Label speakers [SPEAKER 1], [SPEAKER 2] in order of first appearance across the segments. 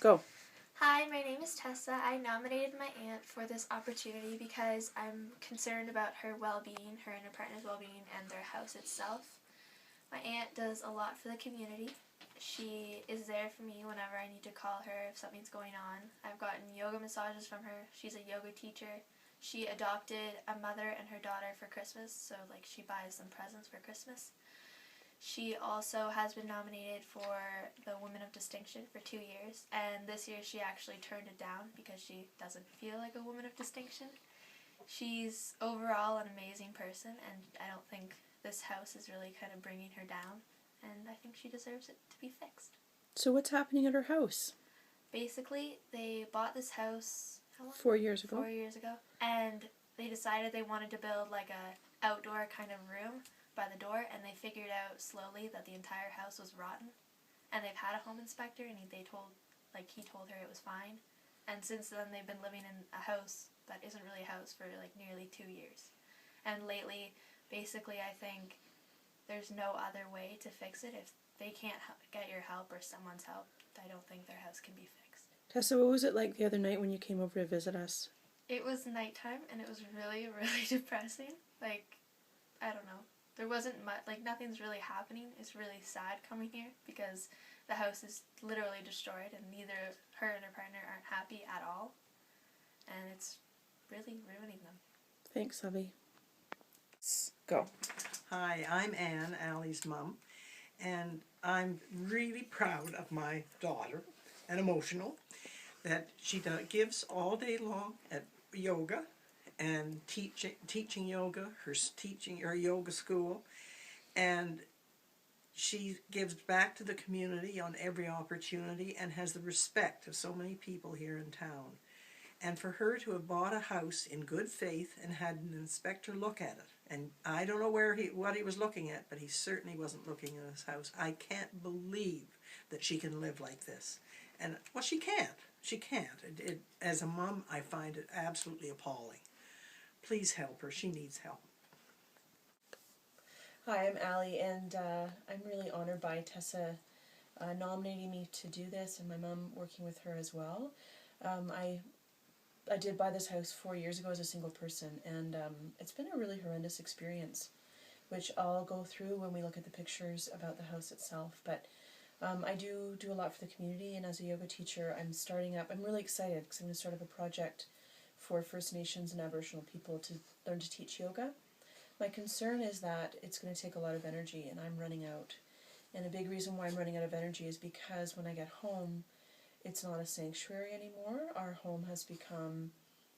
[SPEAKER 1] Go.
[SPEAKER 2] Hi, my name is Tessa. I nominated my aunt for this opportunity because I'm concerned about her well-being, her and her partner's well-being, and their house itself. My aunt does a lot for the community. She is there for me whenever I need to call her if something's going on. I've gotten yoga massages from her. She's a yoga teacher. She adopted a mother and her daughter for Christmas, so she buys them presents for Christmas. She also has been nominated for the Woman of Distinction for 2 years, and this year she actually turned it down because she doesn't feel like a woman of distinction. She's overall an amazing person, and I don't think this house is really kind of bringing her down, and I think she deserves it to be fixed.
[SPEAKER 1] So what's happening at her house?
[SPEAKER 2] Basically, they bought this house
[SPEAKER 1] 4 years ago.
[SPEAKER 2] 4 years ago, and they decided they wanted to build like a outdoor kind of room by the door, and they figured out slowly that the entire house was rotten. And they've had a home inspector, and he told her it was fine. And since then, they've been living in a house that isn't really a house for nearly 2 years. And lately, basically, I think there's no other way to fix it. If they can't get your help or someone's help, I don't think their house can be fixed.
[SPEAKER 1] Tessa, what was it like the other night when you came over to visit us?
[SPEAKER 2] It was nighttime, and it was really, really depressing. I don't know. There wasn't much, nothing's really happening. It's really sad coming here because the house is literally destroyed and neither her and her partner aren't happy at all. And it's really ruining them.
[SPEAKER 1] Thanks, Abby. Go.
[SPEAKER 3] Hi, I'm Anne, Allie's mum, and I'm really proud of my daughter and emotional that she gives all day long at yoga and teaching yoga, teaching her yoga school, and she gives back to the community on every opportunity and has the respect of so many people here in town. And for her to have bought a house in good faith and had an inspector look at it, and I don't know what he was looking at, but he certainly wasn't looking at his house. I can't believe that she can live like this. And, well, she can't. She can't. As a mom, I find it absolutely appalling. Please help her. She needs help.
[SPEAKER 4] Hi, I'm Allie, and I'm really honored by Tessa nominating me to do this, and my mom working with her as well. I did buy this house 4 years ago as a single person, and it's been a really horrendous experience, which I'll go through when we look at the pictures about the house itself. But I do a lot for the community, and as a yoga teacher, I'm really excited because I'm going to start up a project for First Nations and Aboriginal people to learn to teach yoga. My concern is that it's going to take a lot of energy, and I'm running out. And a big reason why I'm running out of energy is because when I get home, it's not a sanctuary anymore. Our home has become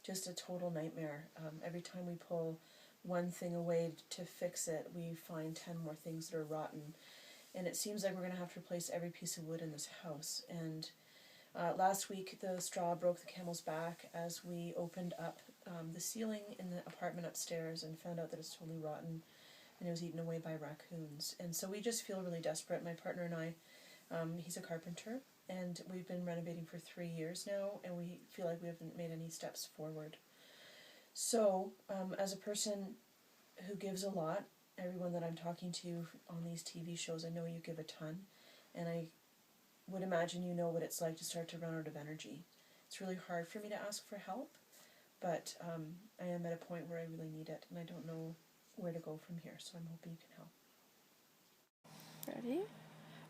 [SPEAKER 4] just a total nightmare. Every time we pull one thing away to fix it, we find 10 more things that are rotten. And it seems like we're going to have to replace every piece of wood in this house. And last week, the straw broke the camel's back as we opened up the ceiling in the apartment upstairs and found out that it's totally rotten and it was eaten away by raccoons. And so we just feel really desperate. My partner and I, he's a carpenter, and we've been renovating for 3 years now, and we feel like we haven't made any steps forward. So, as a person who gives a lot, everyone that I'm talking to on these TV shows, I know you give a ton, and I would imagine you know what it's like to start to run out of energy. It's really hard for me to ask for help, but I am at a point where I really need it, and I don't know where to go from here, so I'm hoping you can help.
[SPEAKER 1] Ready?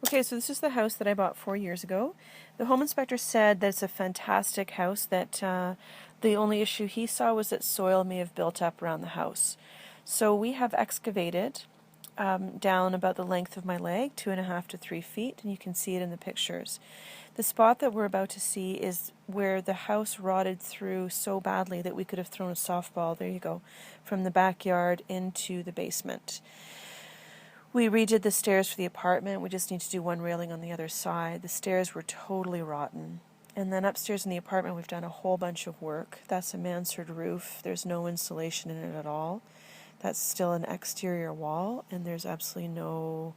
[SPEAKER 1] Okay, so this is the house that I bought 4 years ago. The home inspector said that it's a fantastic house, that the only issue he saw was that soil may have built up around the house. So we have excavated down about the length of my leg, 2.5 to 3 feet, and you can see it in the pictures. The spot that we're about to see is where the house rotted through so badly that we could have thrown a softball, there you go, from the backyard into the basement. We redid the stairs for the apartment. We just need to do one railing on the other side. The stairs were totally rotten. And then upstairs in the apartment, we've done a whole bunch of work. That's a mansard roof. There's no insulation in it at all. That's still an exterior wall, and there's absolutely no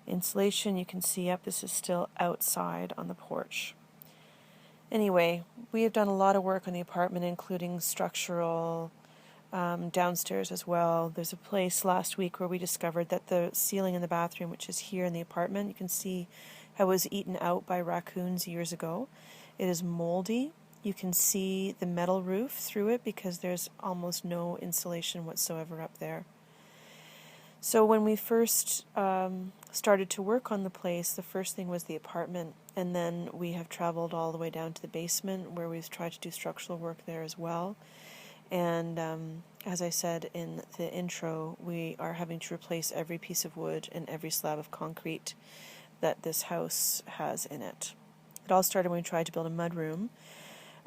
[SPEAKER 1] insulation. You can see up, this is still outside on the porch. Anyway, we have done a lot of work on the apartment, including structural, downstairs as well. There's a place last week where we discovered that the ceiling in the bathroom, which is here in the apartment, you can see I was eaten out by raccoons years ago. It is moldy. You can see the metal roof through it because there's almost no insulation whatsoever up there. So when we first started to work on the place, the first thing was the apartment, and then we have traveled all the way down to the basement where we've tried to do structural work there as well. And as I said in the intro, we are having to replace every piece of wood and every slab of concrete that this house has in it. It all started when we tried to build a mudroom.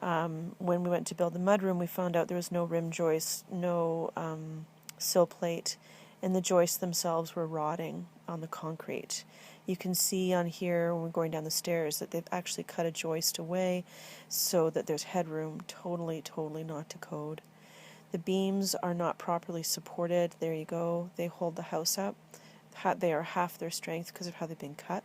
[SPEAKER 1] When we went to build the mudroom, we found out there was no rim joist, no sill plate, and the joists themselves were rotting on the concrete. You can see on here when we're going down the stairs that they've actually cut a joist away so that there's headroom. Totally not to code. The beams are not properly supported. There you go. They hold the house up. They are half their strength because of how they've been cut.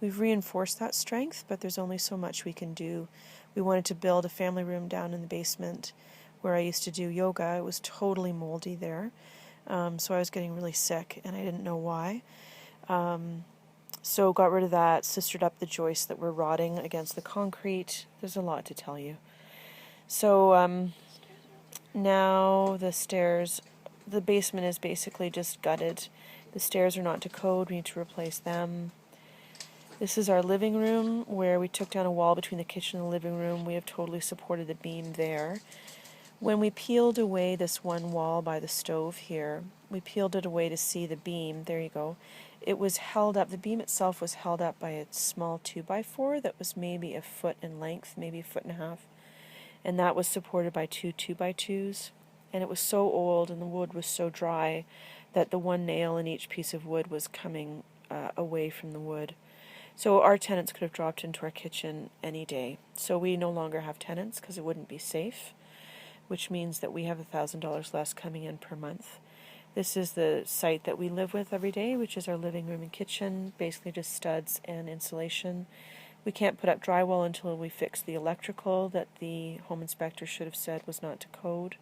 [SPEAKER 1] We've reinforced that strength, but there's only so much we can do. We wanted to build a family room down in the basement where I used to do yoga. It was totally moldy there. So I was getting really sick, and I didn't know why. So got rid of that, sistered up the joists that were rotting against the concrete. There's a lot to tell you. So now the stairs, the basement is basically just gutted. The stairs are not to code. We need to replace them. This is our living room where we took down a wall between the kitchen and the living room. We have totally supported the beam there. When we peeled away this one wall by the stove here, we peeled it away to see the beam. There you go. It was held up, the beam itself was held up by a small 2x4 that was maybe a foot in length, maybe a foot and a half. And that was supported by two 2x2s. And it was so old and the wood was so dry that the one nail in each piece of wood was coming away from the wood. So our tenants could have dropped into our kitchen any day. So we no longer have tenants because it wouldn't be safe, which means that we have $1,000 less coming in per month. This is the site that we live with every day, which is our living room and kitchen, basically just studs and insulation. We can't put up drywall until we fix the electrical that the home inspector should have said was not to code.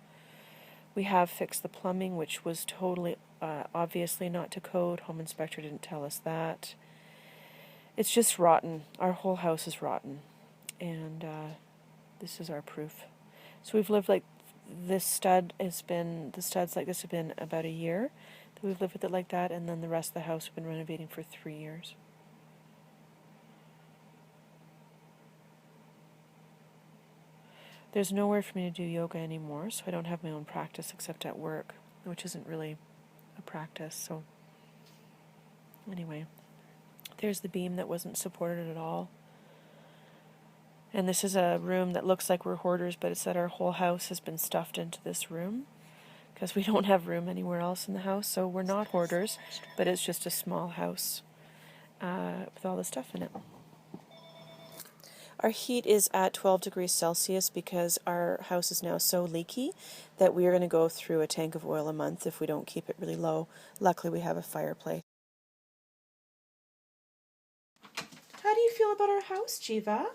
[SPEAKER 1] We have fixed the plumbing, which was totally obviously not to code. Home inspector didn't tell us that. It's just rotten. Our whole house is rotten. And this is our proof. So we've lived like the studs like this have been about a year that we've lived with it like that, and then the rest of the house we've been renovating for 3 years. There's nowhere for me to do yoga anymore, so I don't have my own practice except at work, which isn't really a practice. So anyway, there's the beam that wasn't supported at all. And this is a room that looks like we're hoarders, but it's that our whole house has been stuffed into this room because we don't have room anywhere else in the house. So we're not hoarders, but it's just a small house with all the stuff in it. Our heat is at 12 degrees Celsius because our house is now so leaky that we are going to go through a tank of oil a month if we don't keep it really low. Luckily, we have a fireplace. How do you feel about our house, Jiva?